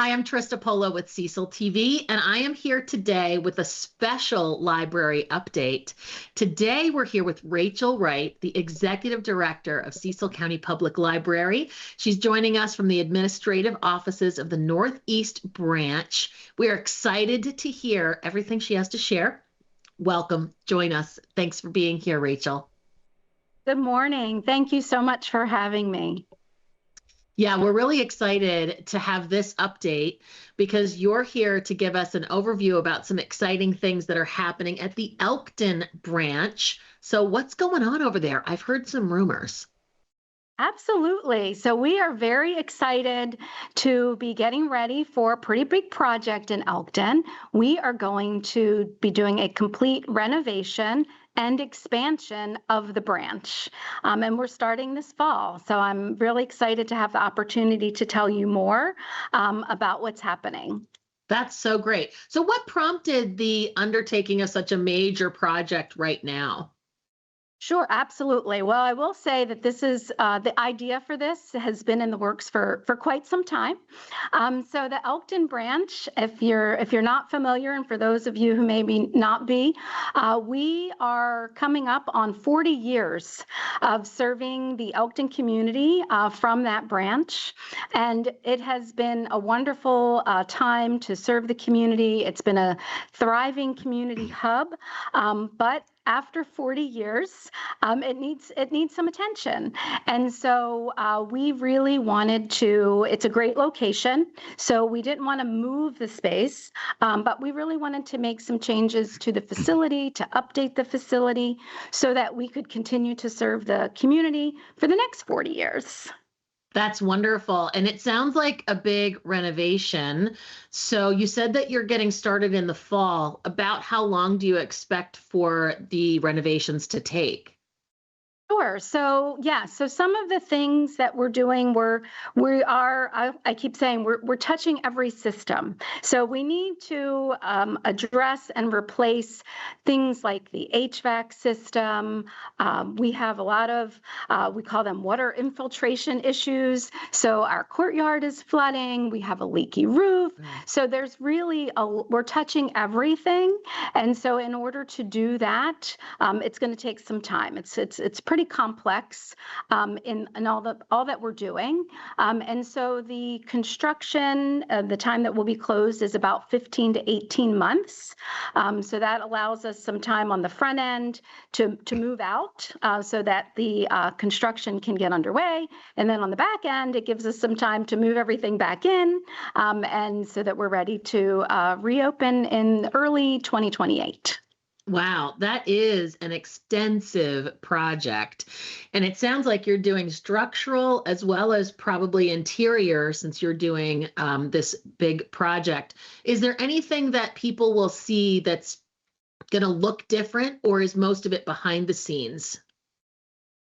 Hi, I'm Trista Polo with Cecil TV, and I am here today with a special library update. Today, we're here with Rachel Wright, the Executive Director of Cecil County Public Library. She's joining us from the administrative offices of the Northeast Branch. We are excited to hear everything she has to share. Welcome. Join us. Thanks for being here, Rachel. Good morning. Thank you so much for having me. Yeah, we're really excited to have this update because you're here to give us an overview about some exciting things that are happening at the Elkton branch. So what's going on over there? I've heard some rumors. Absolutely. So we are very excited to be getting ready for a pretty big project in Elkton. We are going to be doing a complete renovation and expansion of the branch. And we're starting this fall. So I'm really excited to have the opportunity to tell you more about what's happening. That's so great. So what prompted the undertaking of such a major project right now? Sure, absolutely. Well, I will say that this is the idea for this has been in the works for quite some time. So the Elkton branch, if you're not familiar, and for those of you who maybe not be, we are coming up on 40 years of serving the Elkton community from that branch, and it has been a wonderful time to serve the community. It's been a thriving community hub, but after 40 years, it needs some attention. And so we really wanted to, it's a great location. So we didn't want to move the space, but we really wanted to make some changes to the facility, to update the facility so that we could continue to serve the community for the next 40 years. That's wonderful. And it sounds like a big renovation. So you said that you're getting started in the fall. About how long do you expect for the renovations to take? Sure. So yeah, so some of the things that we're doing, I keep saying we're touching every system. So we need to address and replace things like the HVAC system. We have a lot of, we call them water infiltration issues. So our courtyard is flooding. We have a leaky roof. So we're touching everything. And so in order to do that, it's going to take some time. It's pretty complex in all that we're doing. And so the construction, the time that will be closed is about 15 to 18 months. So that allows us some time on the front end to move out so that the construction can get underway. And then on the back end, it gives us some time to move everything back in and so that we're ready to reopen in early 2028. Wow, that is an extensive project. And it sounds like you're doing structural as well as probably interior since you're doing this big project. Is there anything that people will see that's going to look different, or is most of it behind the scenes?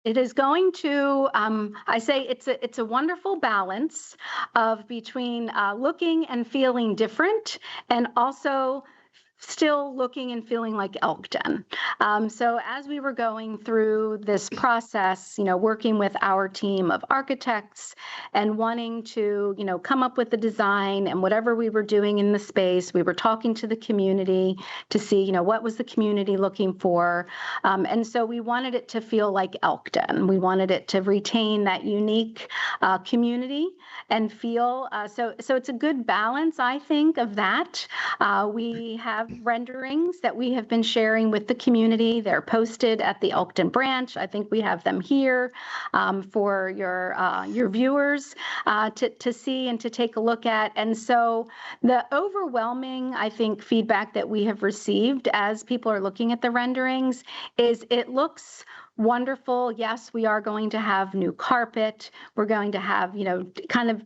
It is going to, I say it's a wonderful balance of between looking and feeling different and also still looking and feeling like Elkton. So as we were going through this process, working with our team of architects and wanting to, come up with the design and whatever we were doing in the space, we were talking to the community to see, what was the community looking for. And so we wanted it to feel like Elkton. We wanted it to retain that unique community and feel, so it's a good balance, I think, of that. We have renderings that we have been sharing with the community. They're posted at the Elkton branch. I think we have them here for your viewers to see and to take a look at. And so the overwhelming, I think, feedback that we have received as people are looking at the renderings is it looks wonderful. Yes, we are going to have new carpet. We're going to have, kind of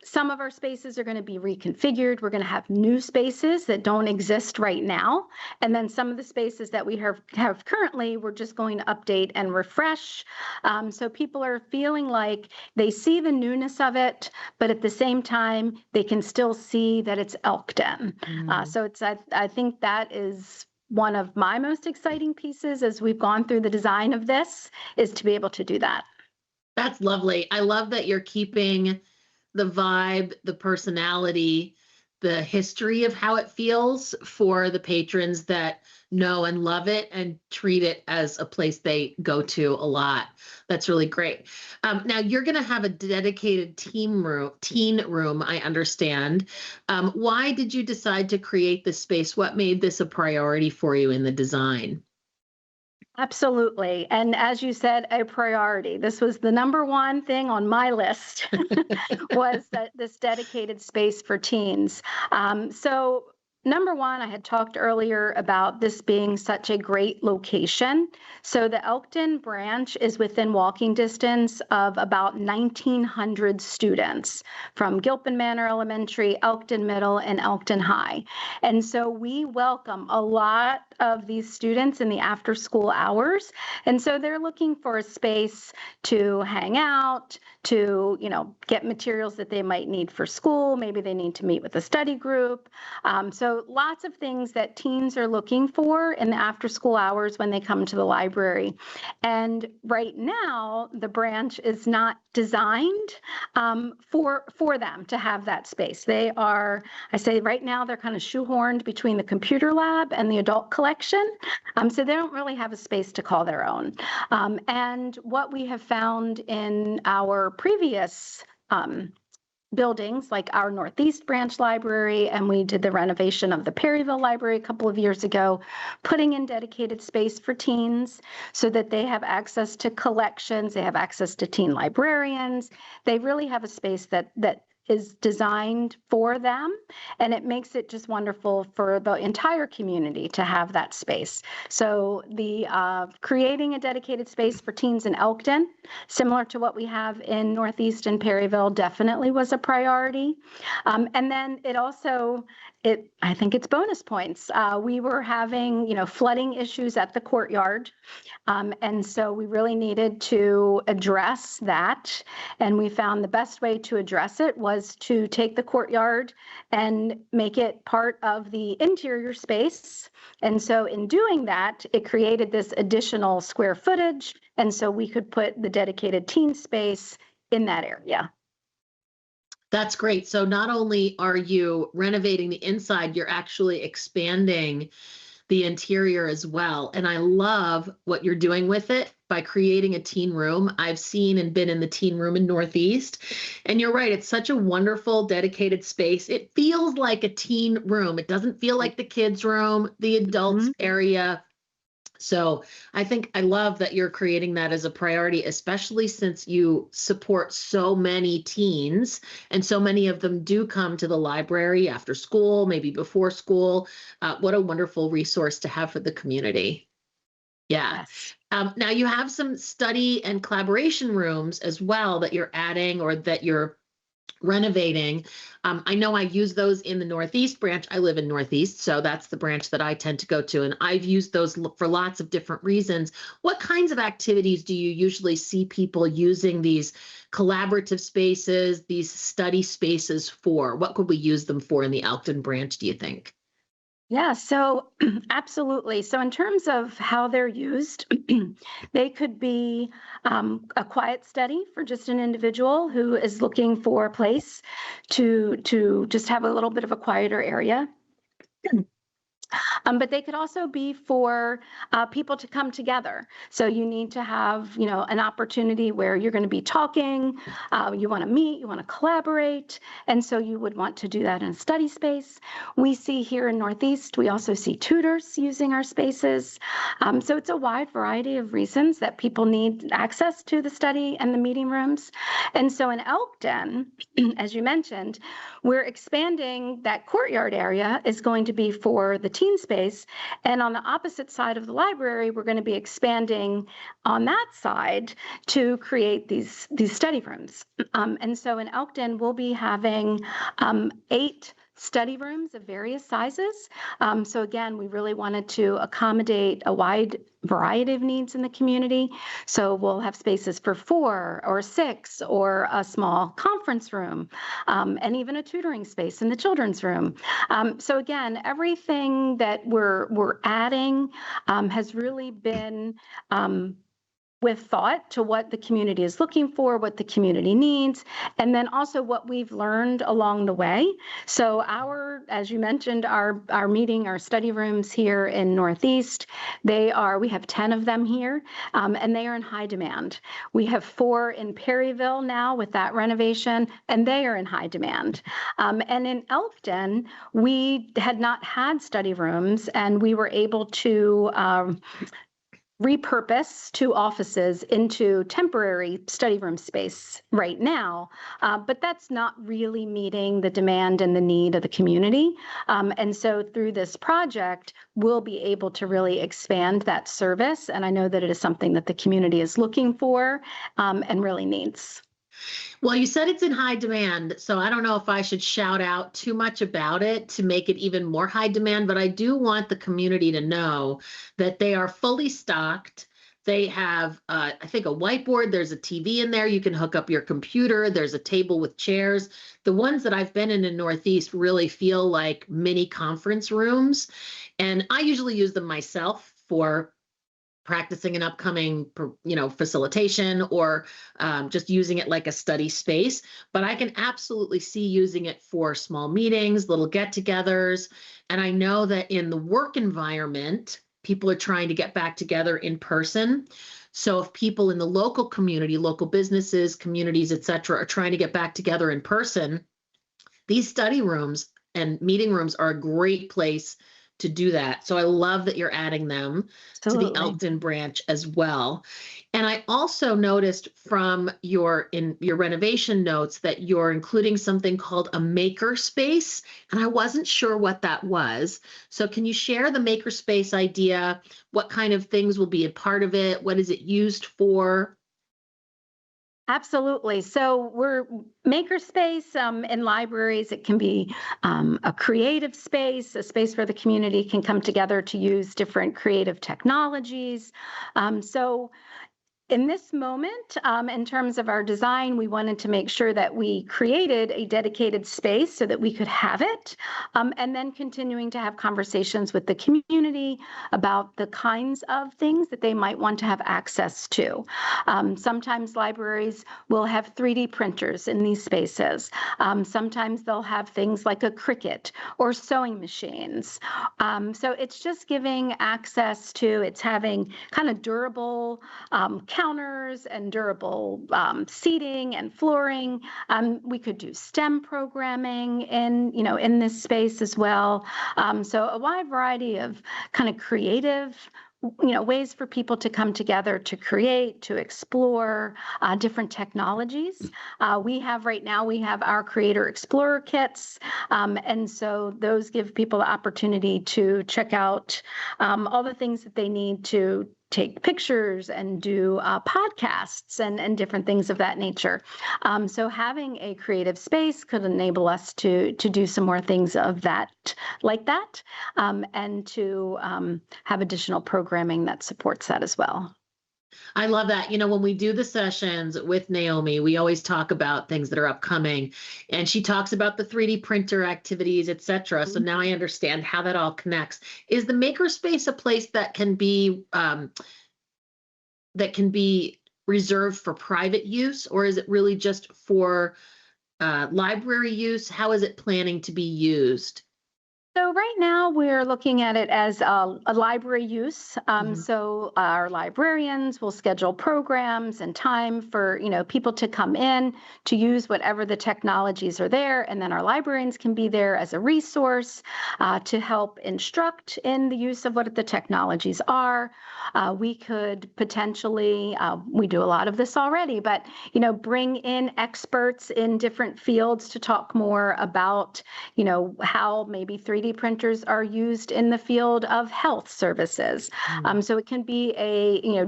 some of our spaces are going to be reconfigured. We're going to have new spaces that don't exist right now. And then some of the spaces that we have currently, we're just going to update and refresh. So people are feeling like they see the newness of it, but at the same time, they can still see that it's Elkton. So I think that is one of my most exciting pieces as we've gone through the design of this is to be able to do that. That's lovely. I love that you're keeping the vibe, the personality, the history of how it feels for the patrons that know and love it and treat it as a place they go to a lot. That's really great. Now you're going to have a dedicated teen room, I understand. Why did you decide to create this space? What made this a priority for you in the design? Absolutely. And as you said, a priority. This was the number one thing on my list was that this dedicated space for teens. So number one, I had talked earlier about this being such a great location. So the Elkton branch is within walking distance of about 1,900 students from Gilpin Manor Elementary, Elkton Middle, and Elkton High. And so we welcome a lot of these students in the after school hours. And so they're looking for a space to hang out, to, get materials that they might need for school. Maybe they need to meet with a study group. So lots of things that teens are looking for in the after school hours when they come to the library. And right now, the branch is not designed for them to have that space. They are, I say right now, they're kind of shoehorned between the computer lab and the adult collection. So they don't really have a space to call their own. And what we have found in our previous buildings, like our Northeast Branch Library, and we did the renovation of the Perryville Library a couple of years ago, putting in dedicated space for teens so that they have access to collections, they have access to teen librarians. They really have a space that is designed for them, and it makes it just wonderful for the entire community to have that space. So the creating a dedicated space for teens in Elkton, similar to what we have in Northeast and Perryville, definitely was a priority. And then it also, I think it's bonus points. We were having, flooding issues at the courtyard. And so we really needed to address that. And we found the best way to address it was to take the courtyard and make it part of the interior space. And so in doing that, it created this additional square footage. And so we could put the dedicated teen space in that area. That's great. So not only are you renovating the inside, you're actually expanding the interior as well. And I love what you're doing with it by creating a teen room. I've seen and been in the teen room in Northeast. And you're right, it's such a wonderful dedicated space. It feels like a teen room. It doesn't feel like the kids' room, the adults area. So I love that you're creating that as a priority, especially since you support so many teens and so many of them do come to the library after school, maybe before school. What a wonderful resource to have for the community. Yeah. Yes. Now you have some study and collaboration rooms as well that you're adding or that you're renovating. I know I've used those in the Northeast branch. I live in Northeast, so that's the branch that I tend to go to. And I've used those for lots of different reasons. What kinds of activities do you usually see people using these collaborative spaces, these study spaces for? What could we use them for in the Elkton branch, do you think? Yeah, so absolutely. So in terms of how they're used, they could be a quiet study for just an individual who is looking for a place to just have a little bit of a quieter area. But they could also be for people to come together. So you need to have, an opportunity where you're going to be talking, you want to meet, you want to collaborate. And so you would want to do that in a study space. We see here in Northeast, we also see tutors using our spaces. So it's a wide variety of reasons that people need access to the study and the meeting rooms. And so in Elkton, as you mentioned, we're expanding that courtyard area is going to be for the teen space. And on the opposite side of the library, we're going to be expanding on that side to create these study rooms. And so in Elkton, we'll be having 8 study rooms of various sizes. So again, we really wanted to accommodate a wide variety of needs in the community. So we'll have spaces for 4 or 6 or a small conference room and even a tutoring space in the children's room. So again, everything that we're adding has really been with thought to what the community is looking for, what the community needs, and then also what we've learned along the way. So as you mentioned, our study rooms here in Northeast, we have 10 of them here, and they are in high demand. We have 4 in Perryville now with that renovation, and they are in high demand. And in Elkton, we had not had study rooms, and we were able to repurpose 2 offices into temporary study room space right now, but that's not really meeting the demand and the need of the community. And so through this project, we'll be able to really expand that service. And I know that it is something that the community is looking for and really needs. Well, you said it's in high demand, so I don't know if I should shout out too much about it to make it even more high demand, but I do want the community to know that they are fully stocked. They have, I think, a whiteboard. There's a TV in there. You can hook up your computer. There's a table with chairs. The ones that I've been in Northeast really feel like mini conference rooms, and I usually use them myself for practicing an upcoming, facilitation, or just using it like a study space. But I can absolutely see using it for small meetings, little get-togethers. And I know that in the work environment, people are trying to get back together in person. So if people in the local community, local businesses, communities, et cetera, are trying to get back together in person, these study rooms and meeting rooms are a great place to do that. So I love that you're adding them to the Elkton branch as well. And I also noticed from your renovation notes that you're including something called a makerspace, and I wasn't sure what that was. So can you share the makerspace idea? What kind of things will be a part of it? What is it used for? Absolutely. So we're makerspace in libraries. It can be a creative space, a space where the community can come together to use different creative technologies. So in this moment, in terms of our design, we wanted to make sure that we created a dedicated space so that we could have it, and then continuing to have conversations with the community about the kinds of things that they might want to have access to. Sometimes libraries will have 3D printers in these spaces. Sometimes they'll have things like a Cricut or sewing machines. So it's just giving access to, it's having kind of durable counters and durable seating and flooring. We could do STEM programming in this space as well. So a wide variety of kind of creative ways for people to come together to create, to explore different technologies. We have our Creator Explorer kits. And so those give people the opportunity to check out all the things that they need to take pictures and do podcasts and different things of that nature. So having a creative space could enable us to do some more things of that, like that, and to have additional programming that supports that as well. I love that. When we do the sessions with Naomi, we always talk about things that are upcoming, and she talks about the 3D printer activities, et cetera. So now I understand how that all connects. Is the makerspace a place that can be reserved for private use, or is it really just for library use? How is it planning to be used? So right now we're looking at it as a library use. So our librarians will schedule programs and time for people to come in to use whatever the technologies are there, and then our librarians can be there as a resource to help instruct in the use of what the technologies are. We could potentially, we do a lot of this already, but bring in experts in different fields to talk more about how maybe 3D printers are used in the field of health services. So it can be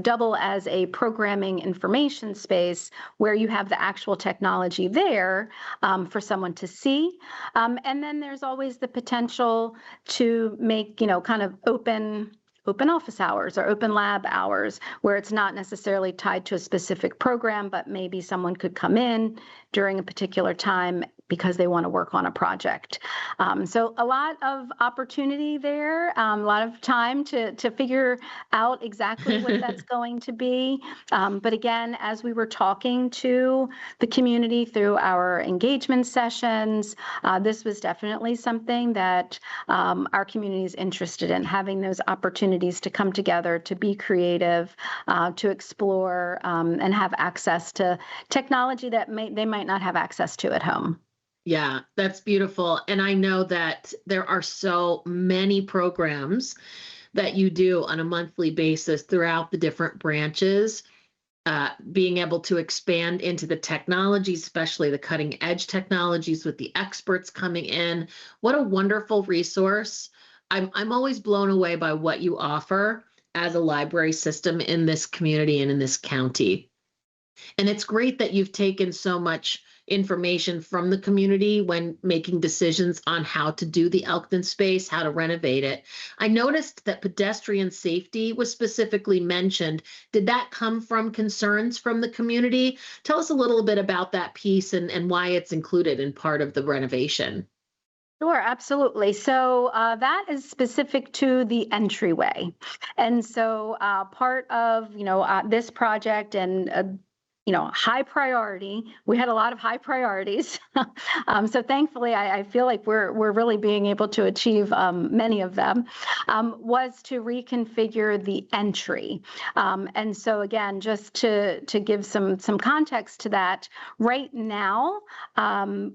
double as a programming information space where you have the actual technology there for someone to see. And then there's always the potential to make, kind of open office hours or open lab hours where it's not necessarily tied to a specific program, but maybe someone could come in during a particular time, because they want to work on a project. So a lot of opportunity there, a lot of time to figure out exactly what that's going to be. But again, as we were talking to the community through our engagement sessions, this was definitely something that our community is interested in, having those opportunities to come together, to be creative, to explore, and have access to technology that they might not have access to at home. Yeah, that's beautiful. And I know that there are so many programs that you do on a monthly basis throughout the different branches. Being able to expand into the technologies, especially the cutting edge technologies with the experts coming in. What a wonderful resource. I'm always blown away by what you offer as a library system in this community and in this county. And it's great that you've taken so much information from the community when making decisions on how to do the Elkton space, how to renovate it. I noticed that pedestrian safety was specifically mentioned. Did that come from concerns from the community? Tell us a little bit about that piece and why it's included in part of the renovation. Sure, absolutely. So that is specific to the entryway. And so part of, this project and high priority. We had a lot of high priorities. So thankfully, I feel like we're really being able to achieve many of them, was to reconfigure the entry. And so again, just to give some context to that, right now,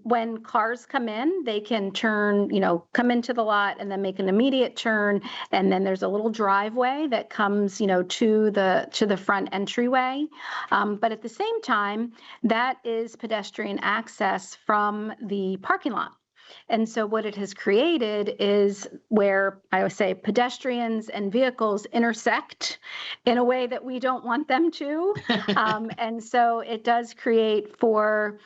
when cars come in, they can turn, come into the lot and then make an immediate turn. And then there's a little driveway that comes, to the front entryway. But at the same time, that is pedestrian access from the parking lot. And so what it has created is where I would say pedestrians and vehicles intersect in a way that we don't want them to. And so it does create for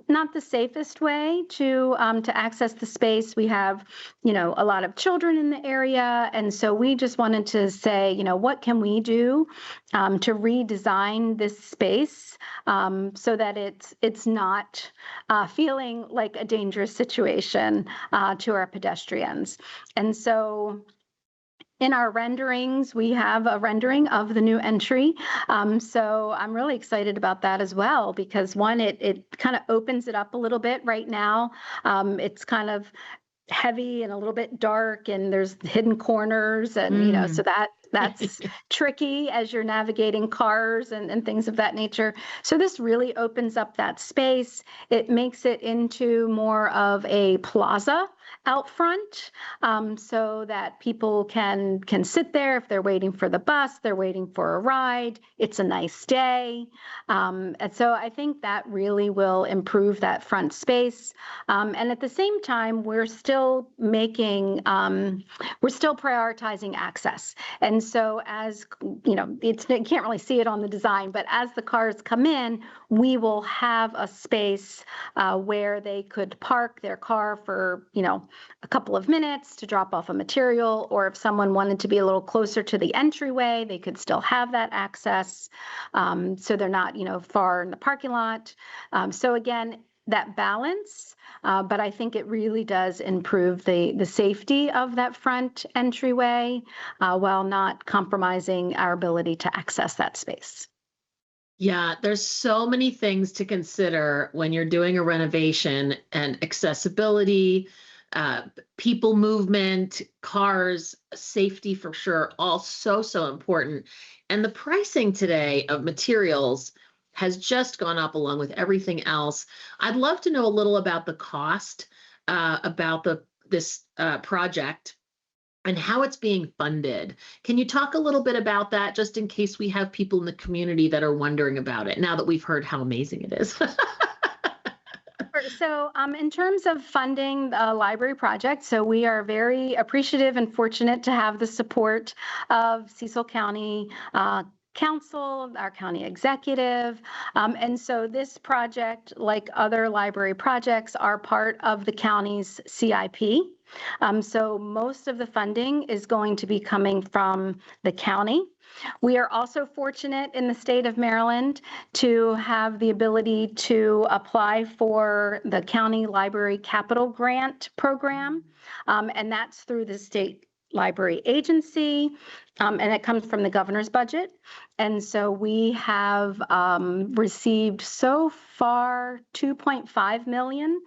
not the safest way to access the space. We have, a lot of children in the area. And so we just wanted to say, what can we do to redesign this space so that it's not feeling like a dangerous situation to our pedestrians. And so in our renderings, we have a rendering of the new entry. So I'm really excited about that as well, because one, it kind of opens it up a little bit right now. It's kind of heavy and a little bit dark, and there's hidden corners, and so that's tricky as you're navigating cars and things of that nature. So this really opens up that space. It makes it into more of a plaza out front, so that people can sit there if they're waiting for the bus, they're waiting for a ride. It's a nice day. And so I think that really will improve that front space. And at the same time, we're still prioritizing access. And so as, you can't really see it on the design, but as the cars come in, we will have a space where they could park their car for, a couple of minutes to drop off a material, or if someone wanted to be a little closer to the entryway, they could still have that access. So they're not, far in the parking lot. So again, that balance, but I think it really does improve the safety of that front entryway while not compromising our ability to access that space. Yeah, there's so many things to consider when you're doing a renovation, and accessibility, people movement, cars, safety for sure, all so important. And the pricing today of materials has just gone up along with everything else. I'd love to know a little about the cost, about this project and how it's being funded. Can you talk a little bit about that, just in case we have people in the community that are wondering about it, now that we've heard how amazing it is? So in terms of funding the library project, so we are very appreciative and fortunate to have the support of Cecil County council, our county executive. And so this project, like other library projects, are part of the county's CIP. So most of the funding is going to be coming from the county. We are also fortunate in the state of Maryland to have the ability to apply for the County Library Capital Grant Program, and that's through the state library agency, and it comes from the governor's budget. And so we have received so far $2.5 million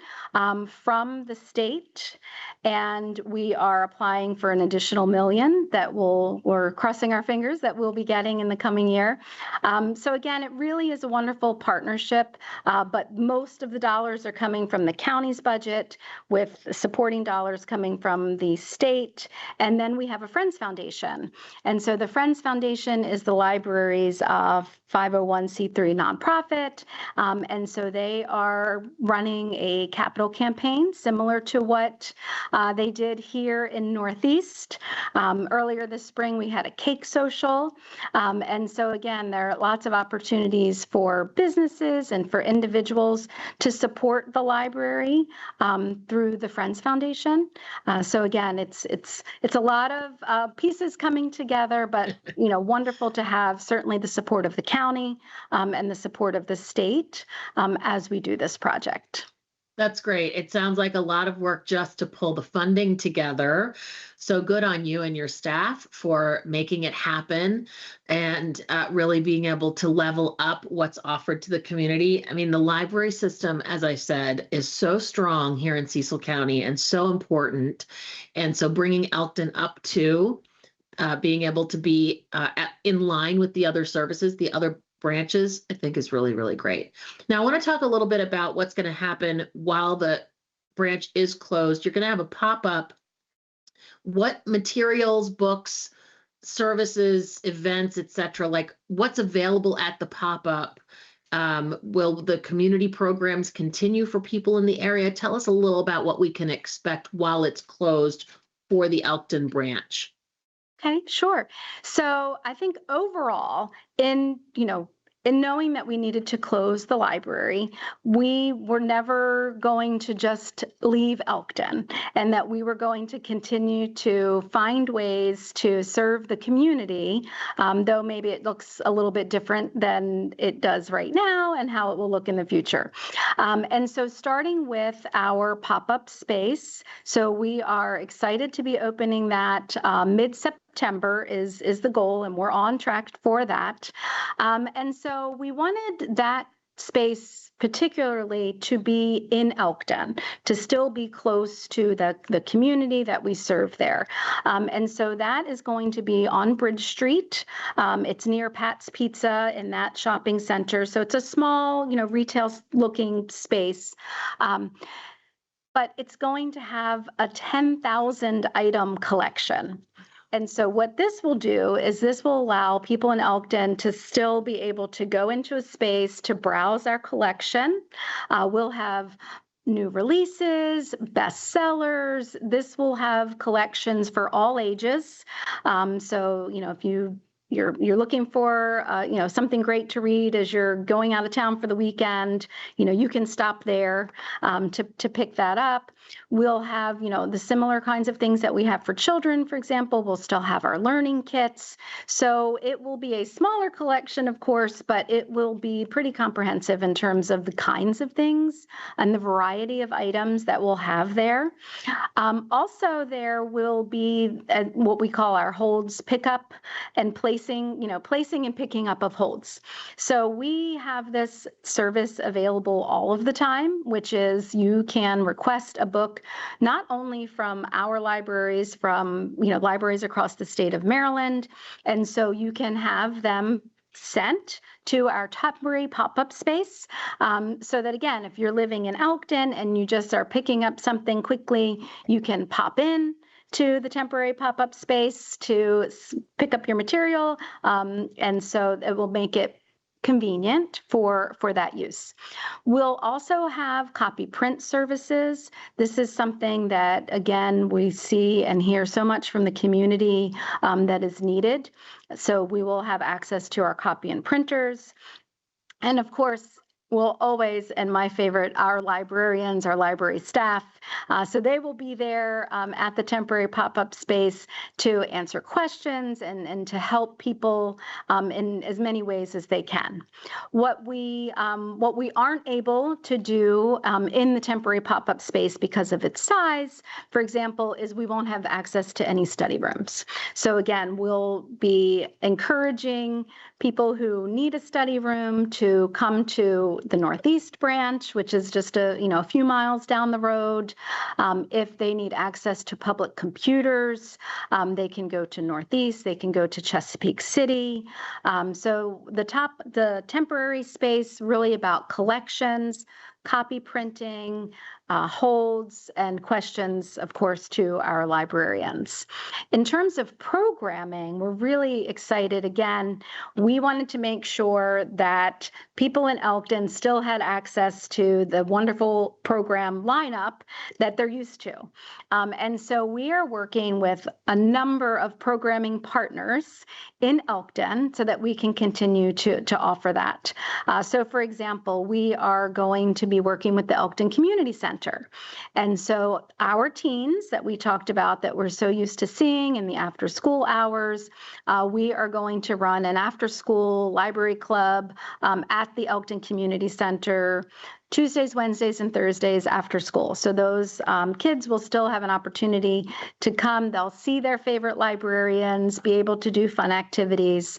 from the state, and we are applying for an additional $1 million that we're crossing our fingers that we'll be getting in the coming year. So again, it really is a wonderful partnership, but most of the dollars are coming from the county's budget, with supporting dollars coming from the state. And then we have a Friends Foundation. And so the Friends Foundation is the library's 501c3 nonprofit. And so they are running a capital campaign similar to what they did here in Northeast. Earlier this spring, we had a cake social. And so again, there are lots of opportunities for businesses and for individuals to support the library through the Friends Foundation. So again, it's a lot of pieces coming together, but wonderful to have certainly the support of the county and the support of the state as we do this project. That's great. It sounds like a lot of work just to pull the funding together. So good on you and your staff for making it happen and really being able to level up what's offered to the community. I mean, the library system, as I said, is so strong here in Cecil County and so important. And so bringing Elkton up to being able to be in line with the other services, the other branches, I think is really, really great. Now, I want to talk a little bit about what's going to happen while the branch is closed. You're going to have a pop-up. What materials, books, services, events, etc., like what's available at the pop-up? Will the community programs continue for people in the area? Tell us a little about what we can expect while it's closed for the Elkton branch. Okay, sure. So I think overall, in knowing that we needed to close the library, we were never going to just leave Elkton, and that we were going to continue to find ways to serve the community, though maybe it looks a little bit different than it does right now and how it will look in the future. And so starting with our pop-up space, so we are excited to be opening that mid-September is the goal, and we're on track for that. And so we wanted that space particularly to be in Elkton, to still be close to the community that we serve there. And so that is going to be on Bridge Street. It's near Pat's Pizza in that shopping center. So it's a small, retail looking space. But it's going to have a 10,000 item collection. And so what this will do is this will allow people in Elkton to still be able to go into a space to browse our collection. We'll have new releases, bestsellers. This will have collections for all ages. So, if you're looking for something great to read as you're going out of town for the weekend, you can stop there to pick that up. We'll have the similar kinds of things that we have for children, for example. We'll still have our learning kits. So it will be a smaller collection, of course, but it will be pretty comprehensive in terms of the kinds of things and the variety of items that we'll have there. Also, there will be what we call our holds pickup and placing and picking up of holds. So we have this service available all of the time, which is you can request a book not only from our libraries, from libraries across the state of Maryland, and so you can have them sent to our temporary pop-up space, so that again, if you're living in Elkton and you just are picking up something quickly, you can pop in to the temporary pop-up space to pick up your material, and so it will make it convenient for that use. We'll also have copy print services. This is something that, again, we see and hear so much from the community that is needed. So we will have access to our copy and printers. And of course, we'll always, and my favorite, our librarians, our library staff. So they will be there at the temporary pop-up space to answer questions and to help people in as many ways as they can. What we aren't able to do in the temporary pop-up space because of its size, for example, is we won't have access to any study rooms. So again, we'll be encouraging people who need a study room to come to the Northeast branch, which is just a few miles down the road. If they need access to public computers, they can go to Northeast. They can go to Chesapeake City. So the temporary space really about collections, copy printing, holds, and questions, of course, to our librarians. In terms of programming, we're really excited. Again, we wanted to make sure that people in Elkton still had access to the wonderful program lineup that they're used to. And so we are working with a number of programming partners in Elkton so that we can continue to offer that. So for example, we are going to be working with the Elkton Community Center. And so our teens that we talked about that we're so used to seeing in the after school hours, we are going to run an after school library club at the Elkton Community Center Tuesdays, Wednesdays, and Thursdays after school. So those kids will still have an opportunity to come. They'll see their favorite librarians, be able to do fun activities.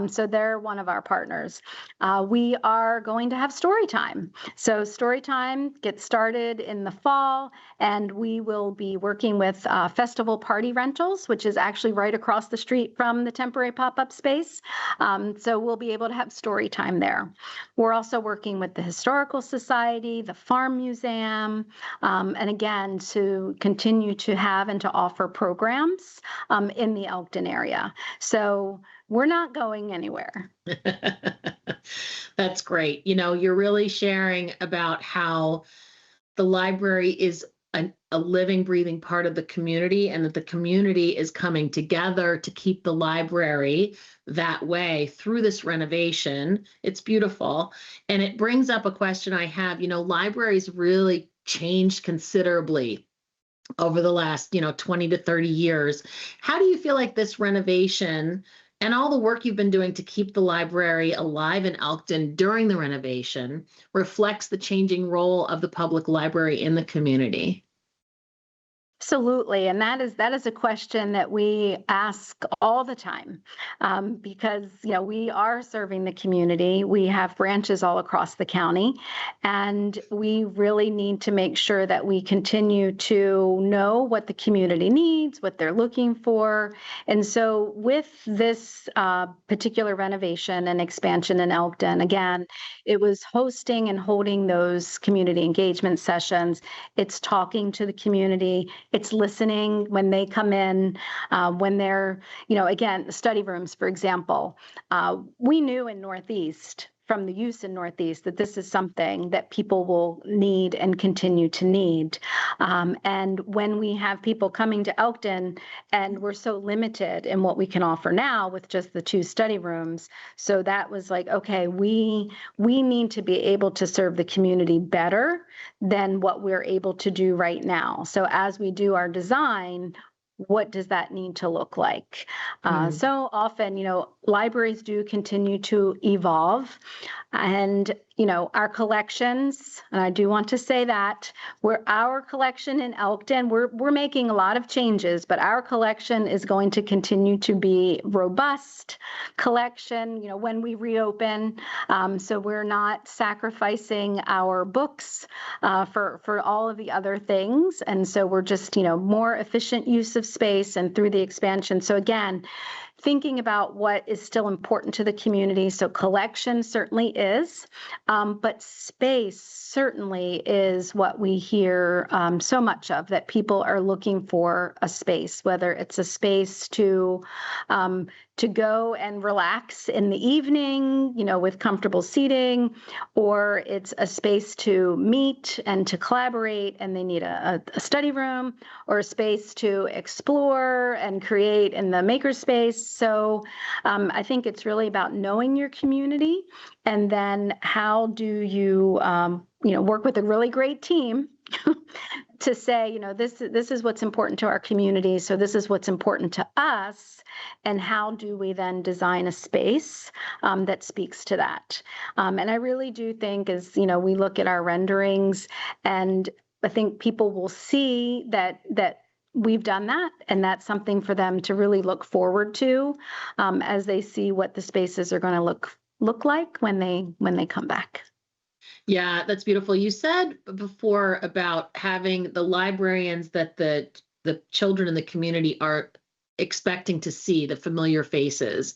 So they're one of our partners. We are going to have story time. So story time gets started in the fall, and we will be working with Festival Party Rentals, which is actually right across the street from the temporary pop-up space. So we'll be able to have story time there. We're also working with the Historical Society, the Farm Museum, and again, to continue to have and to offer programs in the Elkton area. So we're not going anywhere. That's great. You're really sharing about how the library is a living, breathing part of the community, and that the community is coming together to keep the library that way through this renovation. It's beautiful. And it brings up a question I have. Libraries really changed considerably over the last, 20 to 30 years. How do you feel like this renovation and all the work you've been doing to keep the library alive in Elkton during the renovation reflects the changing role of the public library in the community? Absolutely. And that is a question that we ask all the time because, we are serving the community. We have branches all across the county, and we really need to make sure that we continue to know what the community needs, what they're looking for. And so with this particular renovation and expansion in Elkton, again, it was hosting and holding those community engagement sessions. It's talking to the community. It's listening when they come in, when they're, again, study rooms, for example. We knew in Northeast, from the use in Northeast, that this is something that people will need and continue to need. And when we have people coming to Elkton and we're so limited in what we can offer now with just the 2 study rooms, so that was like, okay, we need to be able to serve the community better than what we're able to do right now. So as we do our design, what does that need to look like? So often, libraries do continue to evolve, and, our collections, and I do want to say that, our collection in Elkton, we're making a lot of changes, but our collection is going to continue to be robust collection, when we reopen. So we're not sacrificing our books for all of the other things. And so we're just, more efficient use of space and through the expansion. So again, thinking about what is still important to the community. So collection certainly is, but space certainly is what we hear so much of, that people are looking for a space, whether it's a space to to go and relax in the evening, with comfortable seating, or it's a space to meet and to collaborate, and they need a study room or a space to explore and create in the makerspace. So I think it's really about knowing your community, and then how do you, work with a really great team to say, this is what's important to our community. So this is what's important to us. And how do we then design a space that speaks to that? And I really do think as, we look at our renderings, and I think people will see that we've done that, and that's something for them to really look forward to as they see what the spaces are going to look like when they come back. Yeah, that's beautiful. You said before about having the librarians that the children in the community are expecting to see, the familiar faces.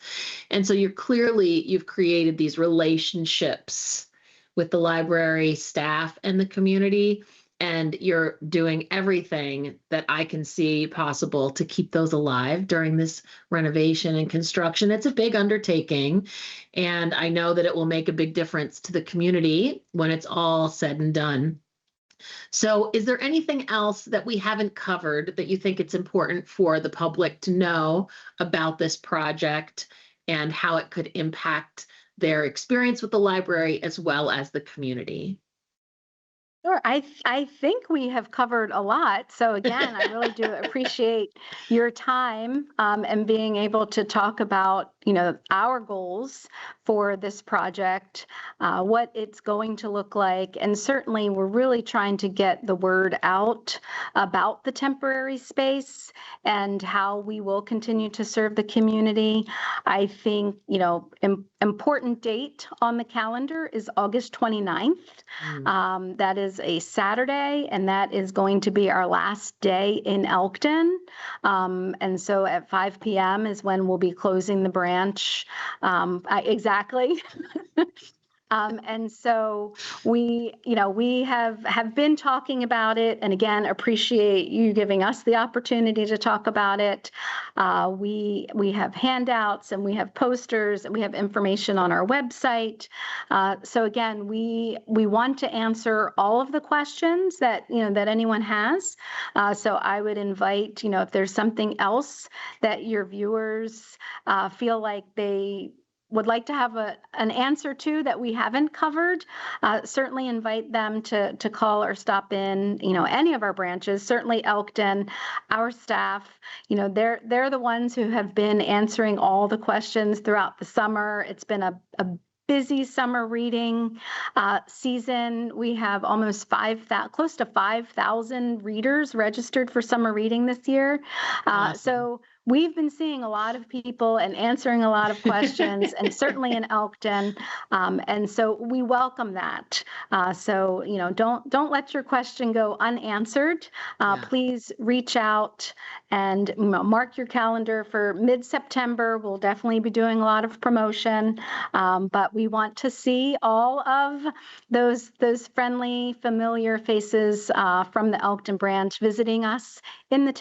And so you've created these relationships with the library staff and the community, and you're doing everything that I can see possible to keep those alive during this renovation and construction. It's a big undertaking, and I know that it will make a big difference to the community when it's all said and done. So is there anything else that we haven't covered that you think it's important for the public to know about this project and how it could impact their experience with the library as well as the community? Sure. I think we have covered a lot. So again, I really do appreciate your time and being able to talk about, our goals for this project, what it's going to look like. And certainly we're really trying to get the word out about the temporary space and how we will continue to serve the community. I think, important date on the calendar is August 29th. That is a Saturday, and that is going to be our last day in Elkton. And so at 5 p.m. is when we'll be closing the branch. Exactly. And so we have been talking about it, and again, appreciate you giving us the opportunity to talk about it. We have handouts, and we have posters, and we have information on our website. So again, we want to answer all of the questions that anyone has. So I would invite, if there's something else that your viewers feel like they would like to have an answer to that we haven't covered, certainly invite them to call or stop in, any of our branches, certainly Elkton. Our staff, they're the ones who have been answering all the questions throughout the summer. It's been a busy summer reading season. We have almost close to 5,000 readers registered for summer reading this year. Awesome. So we've been seeing a lot of people and answering a lot of questions, and certainly in Elkton. And so we welcome that. So, don't let your question go unanswered. Please reach out and mark your calendar for mid-September. We'll definitely be doing a lot of promotion, but we want to see all of those friendly, familiar faces from the Elkton branch visiting us in the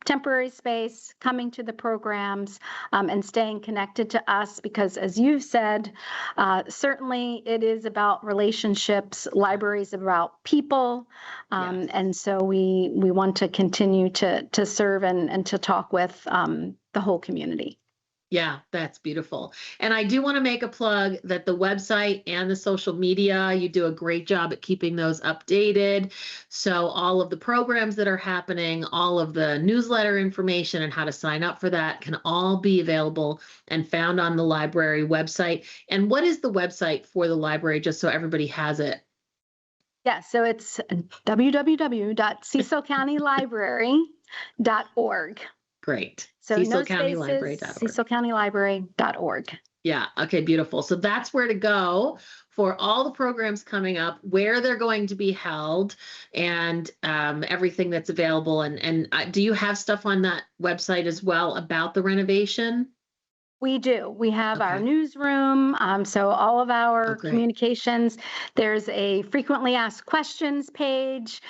temporary space, coming to the programs, and staying connected to us, because as you've said, certainly it is about relationships. Libraries about people. Yes. And so we want to continue to serve and to talk with the whole community. Yeah, that's beautiful. And I do want to make a plug that the website and the social media, you do a great job at keeping those updated. So all of the programs that are happening, all of the newsletter information and how to sign up for that can all be available and found on the library website. And what is the website for the library, just so everybody has it? Yeah, so it's www.cecilcountylibrary.org. Great. So cecilcountylibrary.org. Yeah. Okay. Beautiful. So that's where to go for all the programs coming up, where they're going to be held, and everything that's available. And do you have stuff on that website as well about the renovation? We do. We have our Okay. newsroom. So all of our Great. communications, there's a frequently asked questions page.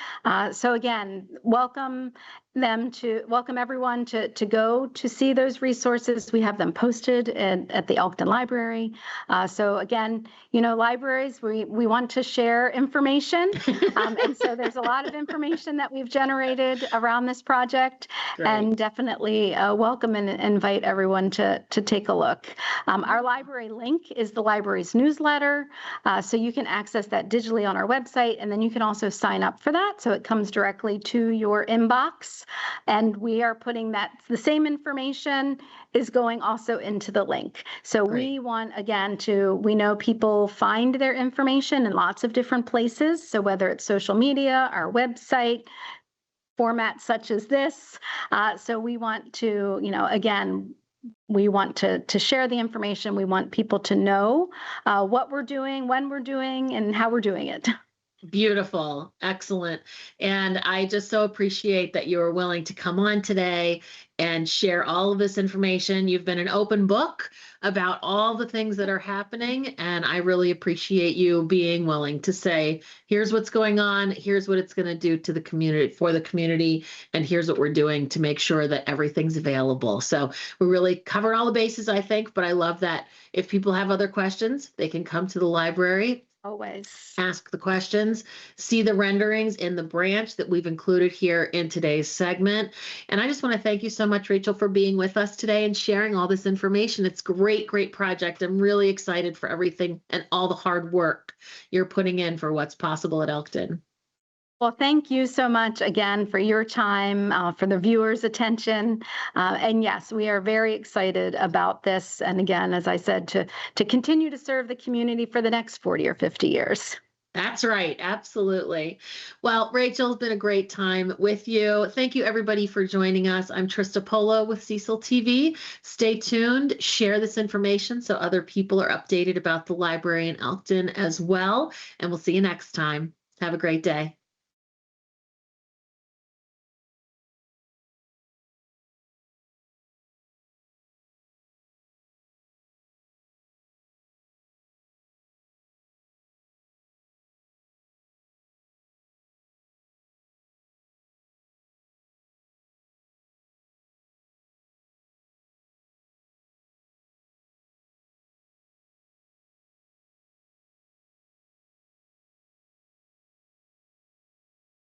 So again, welcome everyone to go to see those resources. We have them posted at the Elkton Library. So again, libraries, we want to share information. And so there's a lot of information that we've generated around this project. Great. And definitely welcome and invite everyone to take a look. Our library link is the library's newsletter. So you can access that digitally on our website, and then you can also sign up for that. So it comes directly to your inbox. And we are putting the same information is going also into the link. So we want, again, we know people find their information in lots of different places. So whether it's social media, our website, formats such as this. So we want to, again, we want to share the information. We want people to know what we're doing, when we're doing, and how we're doing it. Beautiful. Excellent. And I just so appreciate that you are willing to come on today and share all of this information. You've been an open book about all the things that are happening. And I really appreciate you being willing to say, here's what's going on. Here's what it's going to do to the community, for the community. And here's what we're doing to make sure that everything's available. So we really covered all the bases, I think. But I love that if people have other questions, they can come to the library. Always. Ask the questions, see the renderings in the branch that we've included here in today's segment. And I just want to thank you so much, Rachel, for being with us today and sharing all this information. It's great, great project. I'm really excited for everything and all the hard work you're putting in for what's possible at Elkton. Well, thank you so much again for your time, for the viewers' attention. And yes, we are very excited about this. And again, as I said, to continue to serve the community for the next 40 or 50 years. That's right. Absolutely. Well, Rachel, it's been a great time with you. Thank you, everybody, for joining us. I'm Trista Polo with Cecil TV. Stay tuned. Share this information so other people are updated about the library in Elkton as well. And we'll see you next time. Have a great day.